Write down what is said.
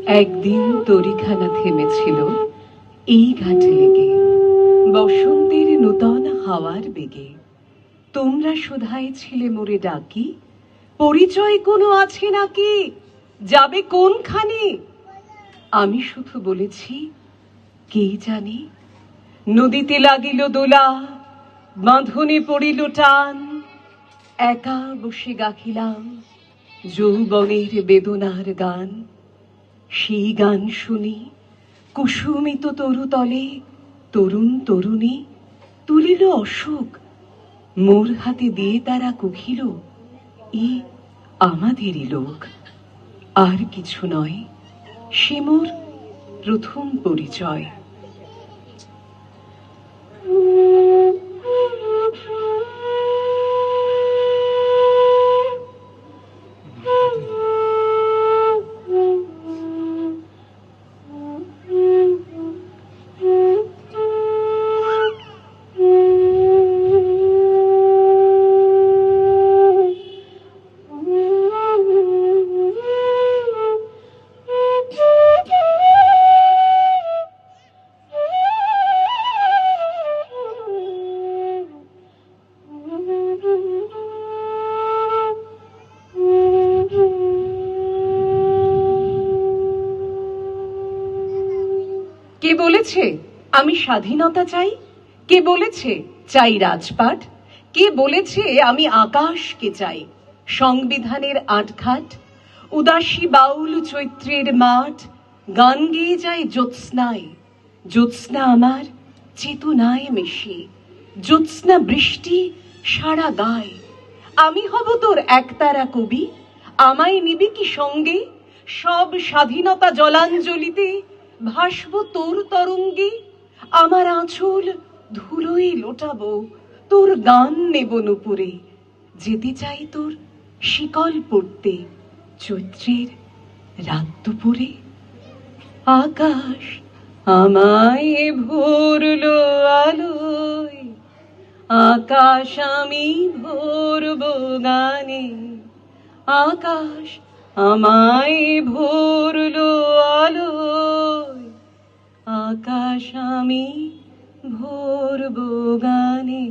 একদিন তরিখানা থেমেছিল এই ঘাটে লেগে, বসন্তের নূতন হাওয়ার বেগে। তোমরা শোধায় ছিলে মোরে ডাকি, পরিচয় কোনো আছে নাকি, যাবে কোনখানে? আমি শুধু বলেছি কে জানে। নদীতে লাগিল দোলা, বাঁধনে পড়িল টান, একা বসে গাহিলাম যৌবনের বেদনার গান। সেই গান শুনি কুসুমিত তরুতলে তরুণ তরুণী তুলিল অশোক, মোর হাতে দিয়ে তারা কহিল এ আমাদেরই লোক। আর কিছু নয়, সে মোর প্রথম পরিচয়। কে বলেছে আমি স্বাধীনতা চাই? কে বলেছে চাই রাজপাট? কে বলেছে আমি আকাশকে চাই, সংবিধানের আটঘাট? উদাসী বাউল চৈত্রের মাঠ গান গেয়ে যায় জ্যোৎস্নায়, জ্যোৎস্না আমার চেতনায় মেশে, জ্যোৎস্না বৃষ্টি সারা গায়। আমি হব তোর একতারা কবি, আমায় নিবি কি সঙ্গে? সব স্বাধীনতা জলাঞ্জলিতে ভাসব তোর তরঙ্গে। আমার আঁচল ধুলোয় লোটাবো, তোর গান নেব নুপুরে। যেতে চাই তোর শিকল পড়তে চৈত্রের রাত দুপুরে। আকাশ আমায় ভরলো আলোয়, আকাশ আমি ভরব গানে। আকাশ আমায় ভরলো আলোয়, আকাশ আমি ভরব গানে।